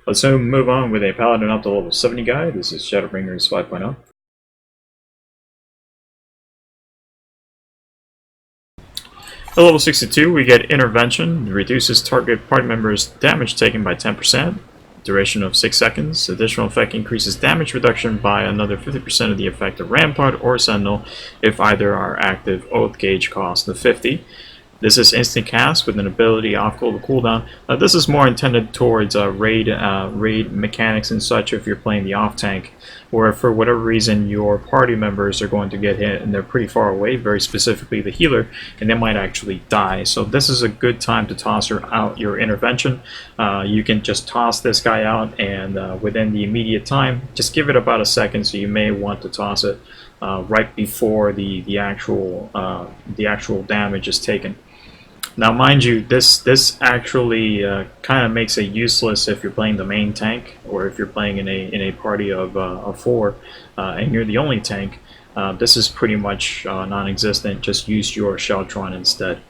Let's move on with a Paladin up to level 70 guy. This is Shadowbringers 5.0. At level 62, we get Intervention. It reduces target party members' damage taken by 10%. Duration of 6 seconds. Additional effect increases damage reduction by another 50% of the effect of Rampart or Sentinel if either are active. Oath gauge cost of 50. This is instant cast with an ability off global cooldown. This is more intended towards raid mechanics and such if you're playing the off tank, where for whatever reason your party members are going to get hit and they're pretty far away, very specifically the healer, and they might actually die. So this is a good time to toss out your intervention. You can just toss this guy out, and within the immediate time, just give it about a second. So you may want to toss it right before the actual damage is taken. Now, mind you, this actually kind of makes it useless if you're playing the main tank, or if you're playing in a party of 4 and you're the only tank. This is pretty much non-existent. Just use your Sheltron instead.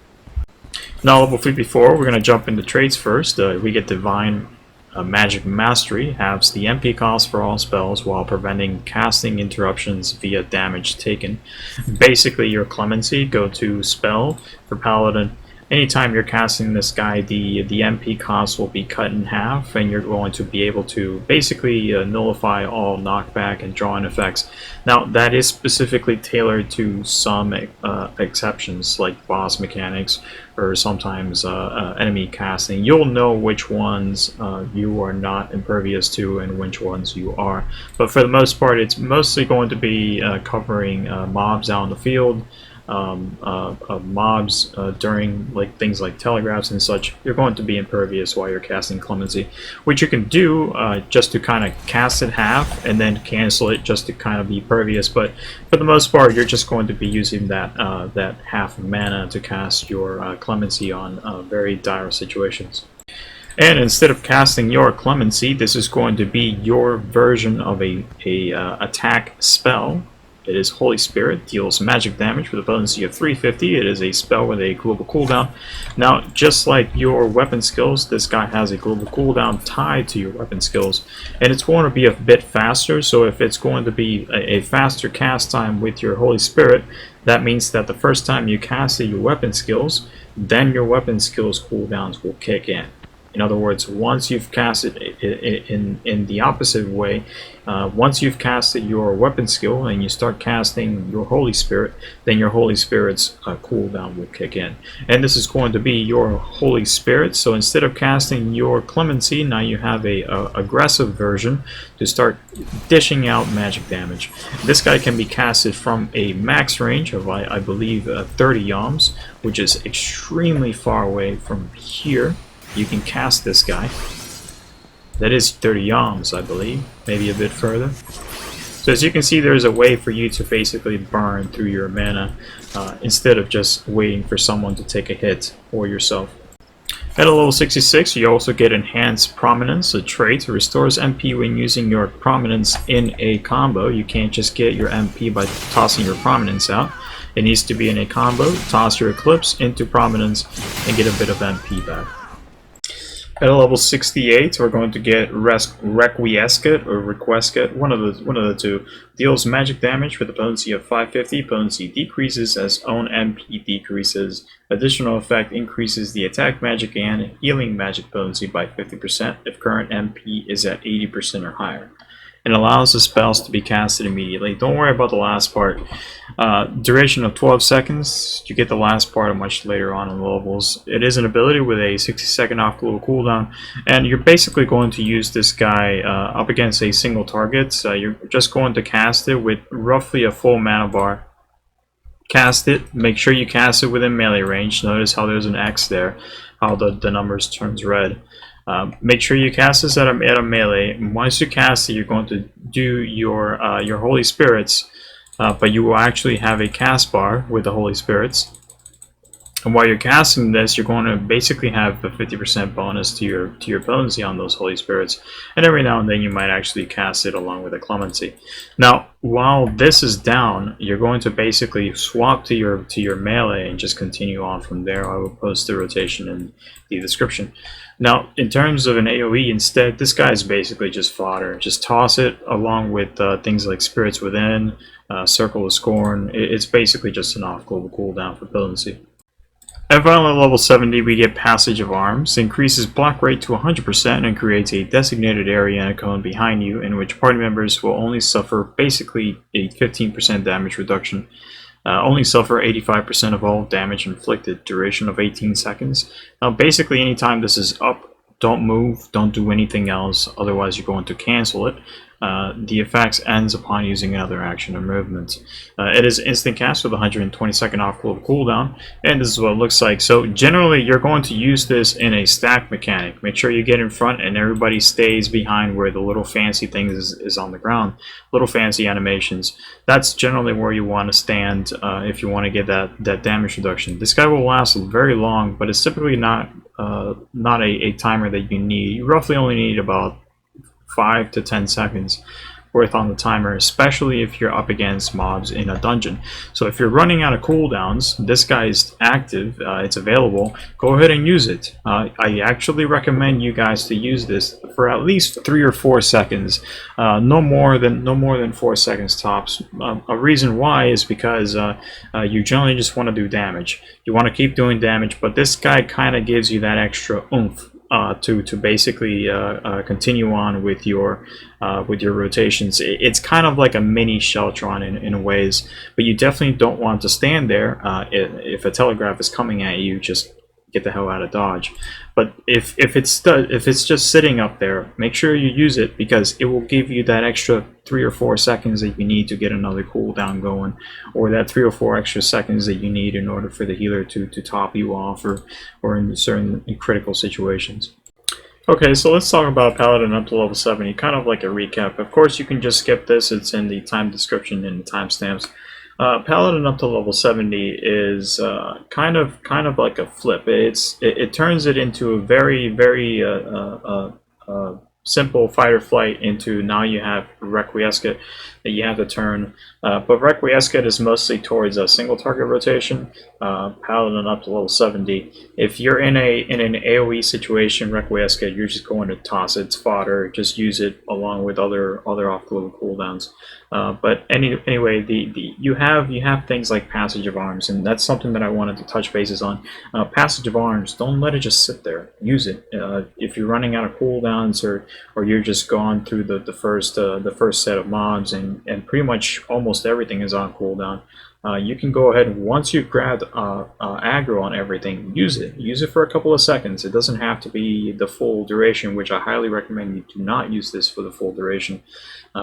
Now, level 54, we're going to jump into traits first. We get Divine Magic Mastery, halves the MP cost for all spells while preventing casting interruptions via damage taken. Basically, your Clemency, go-to spell for Paladin. Anytime you're casting this guy, the MP cost will be cut in half, and you're going to be able to basically nullify all knockback and draw-in effects. Now, that is specifically tailored to some exceptions, like boss mechanics, or sometimes enemy casting. You'll know which ones you are not impervious to and which ones you are. But for the most part, it's mostly going to be covering mobs out in the field, mobs during things like telegraphs and such. You're going to be impervious while you're casting Clemency, which you can do just to kind of cast it half and then cancel it just to kind of be pervious. But for the most part, you're just going to be using that that half mana to cast your Clemency on very dire situations. And instead of casting your Clemency, this is going to be your version of a attack spell. It is Holy Spirit, deals magic damage with a potency of 350. It is a spell with a global cooldown. Now, just like your weapon skills, this guy has a global cooldown tied to your weapon skills, and it's going to be a bit faster. So if it's going to be a faster cast time with your Holy Spirit, that means that the first time you cast your weapon skills, then your weapon skills cooldowns will kick in. In other words, once you've casted in the opposite way, once you've casted your weapon skill and you start casting your Holy Spirit, then your Holy Spirit's cooldown will kick in. And this is going to be your Holy Spirit. So instead of casting your Clemency, now you have a aggressive version to start dishing out magic damage. This guy can be casted from a max range of, I believe, 30 yalms, which is extremely far away from here. You can cast this guy. That is 30 yalms, I believe, maybe a bit further. So as you can see, there's a way for you to basically burn through your mana instead of just waiting for someone to take a hit or yourself. At a level 66, you also get Enhanced Prominence, a trait that restores MP when using your Prominence in a combo. You can't just get your MP by tossing your Prominence out. It needs to be in a combo. Toss your Eclipse into Prominence and get a bit of MP back. At a level 68, we're going to get Requiescat or Requiescat, one of the two. Deals magic damage with a potency of 550. Potency decreases as own MP decreases. Additional effect increases the attack magic and healing magic potency by 50% if current MP is at 80% or higher. It allows the spells to be casted immediately. Don't worry about the last part. Duration of 12 seconds. You get the last part much later on in the levels. It is an ability with a 60-second off global cooldown, and you're basically going to use this guy up against a single target. You're just going to cast it with roughly a full mana bar. Cast it. Make sure you cast it within melee range. Notice how there's an X there, how the numbers turns red. Make sure you cast this at a melee. Once you cast it, you're going to do your Holy Spirits, but you will actually have a cast bar with the Holy Spirits. And while you're casting this, you're going to basically have a 50% bonus to your potency on those Holy Spirits. And every now and then you might actually cast it along with a Clemency. Now, while this is down, you're going to basically swap to your melee and just continue on from there. I will post the rotation in the description. Now, in terms of an AoE instead, this guy is basically just fodder. Just toss it along with things like Spirits Within, Circle of Scorn. It's basically just an off-global cooldown for potency. At finally level 70, we get Passage of Arms. Increases block rate to 100% and creates a designated area in a cone behind you in which party members will only suffer basically a 15% damage reduction. Only suffer 85% of all damage inflicted, duration of 18 seconds. Now basically anytime this is up, don't move, don't do anything else, otherwise you're going to cancel it. The effects ends upon using another action or movement. It is instant cast with 120-second off-global cooldown, and this is what it looks like. So generally you're going to use this in a stack mechanic. Make sure you get in front and everybody stays behind where the little fancy thing is on the ground. Little fancy animations. That's generally where you want to stand if you want to get that damage reduction. This guy will last very long, but it's typically not a timer that you need. You roughly only need about 5 to 10 seconds worth on the timer, especially if you're up against mobs in a dungeon. So if you're running out of cooldowns, this guy is active, it's available, go ahead and use it. I actually recommend you guys to use this for at least 3 or 4 seconds, no more than 4 seconds tops. A reason why is because you generally just want to do damage. You want to keep doing damage, but this guy kind of gives you that extra oomph to basically continue on with your rotations. It's kind of like a mini Sheltron in a ways, but you definitely don't want to stand there. If a telegraph is coming at you, just get the hell out of dodge. But if it's just sitting up there, make sure you use it, because it will give you that extra 3 or 4 seconds that you need to get another cooldown going, or that 3 or 4 extra seconds that you need in order for the healer to top you off, or in certain critical situations. Okay, so let's talk about Paladin up to level 70, kind of like a recap. Of course, you can just skip this, it's in the time description and the timestamps. Paladin up to level 70 is kind of like a flip. It turns it into a very simple fight or flight into now you have Requiescat that you have to turn. But Requiescat is mostly towards a single target rotation. Paladin up to level 70. If you're in an AoE situation, Requiescat, you're just going to toss it. It's fodder. Just use it along with other off-global cooldowns. But anyway, you have things like Passage of Arms, and that's something that I wanted to touch bases on. Passage of Arms, don't let it just sit there. Use it. If you're running out of cooldowns, or you're just gone through the first set of mobs, and pretty much almost everything is on cooldown, you can go ahead and once you've grabbed aggro on everything, use it. Use it for a couple of seconds. It doesn't have to be the full duration, which I highly recommend you do not use this for the full duration,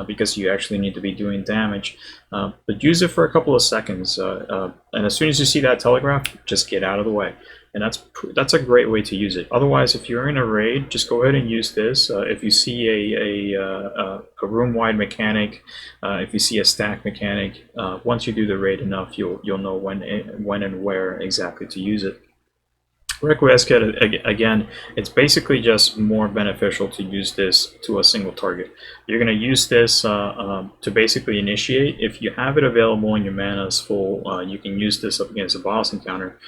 because you actually need to be doing damage. But use it for a couple of seconds, and as soon as you see that telegraph, just get out of the way. And that's a great way to use it. Otherwise, if you're in a raid, just go ahead and use this. If you see a room-wide mechanic, if you see a stack mechanic, once you do the raid enough, you'll know when and where exactly to use it. Requiescat, again, it's basically just more beneficial to use this to a single target. You're going to use this to basically initiate. If you have it available and your mana is full, you can use this up against a boss encounter.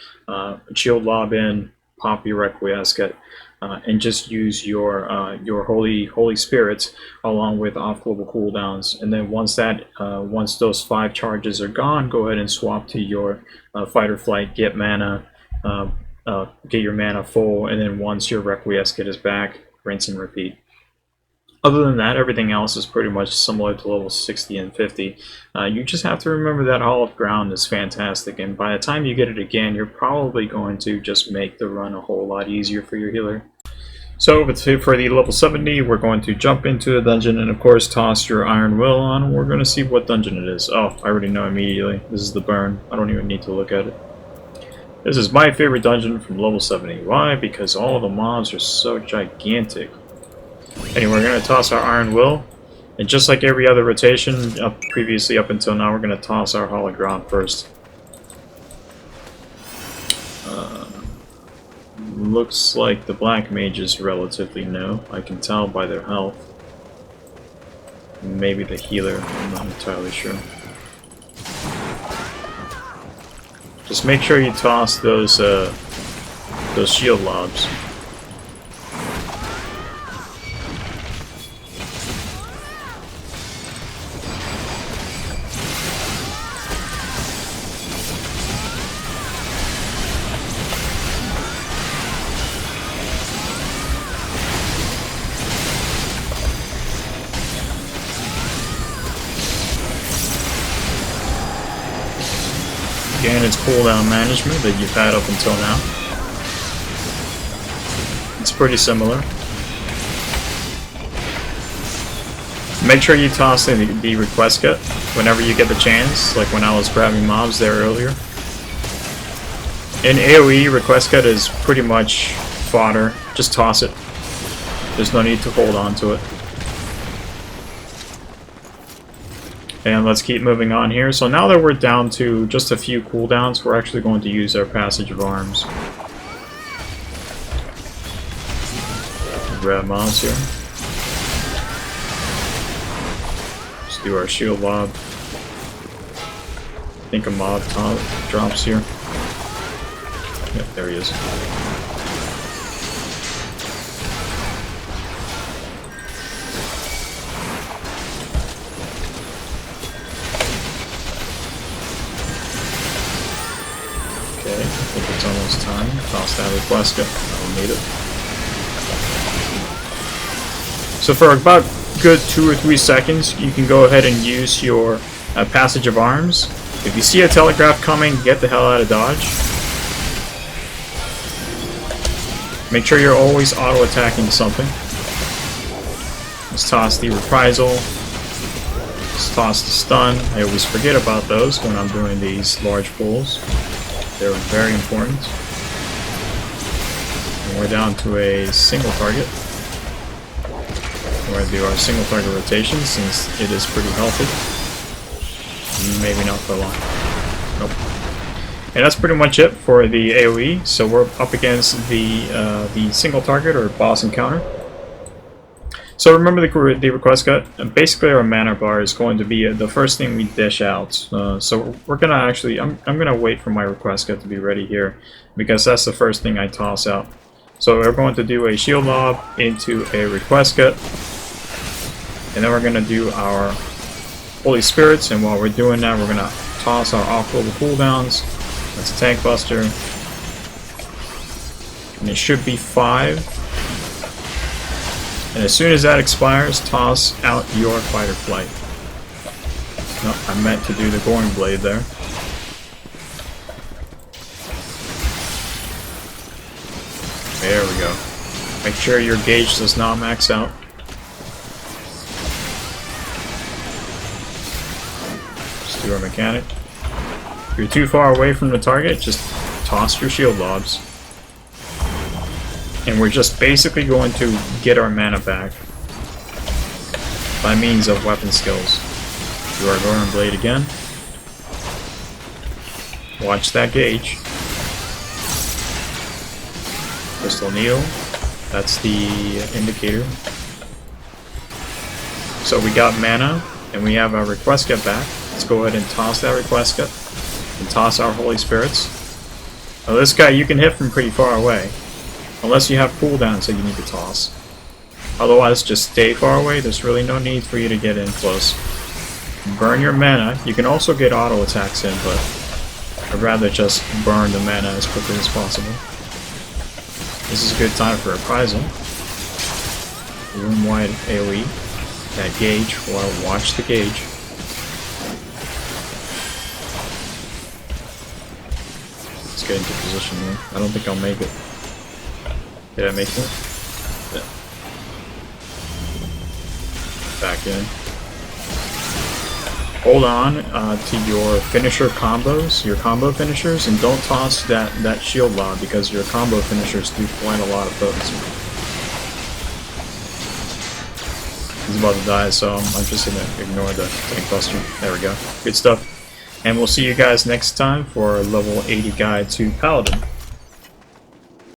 Shield lob in, pop your Requiescat, and just use your holy spirits along with off global cooldowns. And then once those 5 charges are gone, go ahead and swap to your fight or flight, get mana. Get your mana full, and then once your Requiescat is back, rinse and repeat. Other than that, everything else is pretty much similar to level 60 and 50. You just have to remember that Hall of Ground is fantastic, and by the time you get it again, you're probably going to just make the run a whole lot easier for your healer. So for the level 70, we're going to jump into the dungeon and of course toss your Iron Will on, and we're going to see what dungeon it is. Oh, I already know immediately. This is the Burn. I don't even need to look at it. This is my favorite dungeon from level 70. Why? Because all the mobs are so gigantic. Anyway, we're going to toss our Iron Will. And just like every other rotation previously up until now, we're going to toss our Hall of Ground first. looks like the black mage is relatively new. I can tell by their health. Maybe the healer, I'm not entirely sure. Just make sure you toss those shield lobs. Again, it's cooldown management that you've had up until now. It's pretty similar. Make sure you toss in the Requiescat whenever you get the chance, like when I was grabbing mobs there earlier. In AoE, Requiescat is pretty much fodder. Just toss it. There's no need to hold on to it. And let's keep moving on here. So now that we're down to just a few cooldowns, we're actually going to use our Passage of Arms. Grab mobs here. Just do our shield lob. I think a mob drops here. Yep, there he is. Okay, I think it's almost time. Toss that Requiescat. I'll need it. So for about good 2 or 3 seconds, you can go ahead and use your Passage of Arms. If you see a telegraph coming, get the hell out of dodge. Make sure you're always auto-attacking something. Let's toss the Reprisal. Let's toss the Stun. I always forget about those when I'm doing these large pulls. They're very important. And we're down to a single target. We're going to do our single target rotation since it is pretty healthy. Maybe not for long. Nope. And that's pretty much it for the AoE. So we're up against the single target or boss encounter. So remember the Requiescat. Basically, our mana bar is going to be the first thing we dish out. So we're gonna actually, I'm gonna wait for my Requiescat to be ready here because that's the first thing I toss out. So we're going to do a shield lob into a Requiescat, and then we're gonna do our Holy Spirits. And while we're doing that, we're gonna toss our off-global cooldowns. That's a Tank Buster, and it should be 5. And as soon as that expires, toss out your Fight or Flight. No, I meant to do the Goring Blade there. There we go. Make sure your gauge does not max out. Just do our mechanic. If you're too far away from the target, just toss your shield lobs. And we're just basically going to get our mana back by means of weapon skills. Do our Goring Blade again. Watch that gauge. Crystal Needle. That's the indicator. So we got mana, and we have our Requiescat back. Let's go ahead and toss that Requiescat, and toss our Holy Spirits. Now this guy you can hit from pretty far away. Unless you have cooldowns that you need to toss. Otherwise, just stay far away. There's really no need for you to get in close. Burn your mana. You can also get auto attacks in, but I'd rather just burn the mana as quickly as possible. This is a good time for Reprisal. Room-wide AoE. That gauge. Well, watch the gauge. Let's get into position here. I don't think I'll make it. Did I make it? Yeah. Back in. Hold on to your finisher combos, your combo finishers, and don't toss that shield lob because your combo finishers do quite a lot of potency. He's about to die, so I'm just gonna ignore the Tank Buster. There we go. Good stuff. And we'll see you guys next time for a level 80 guide to Paladin.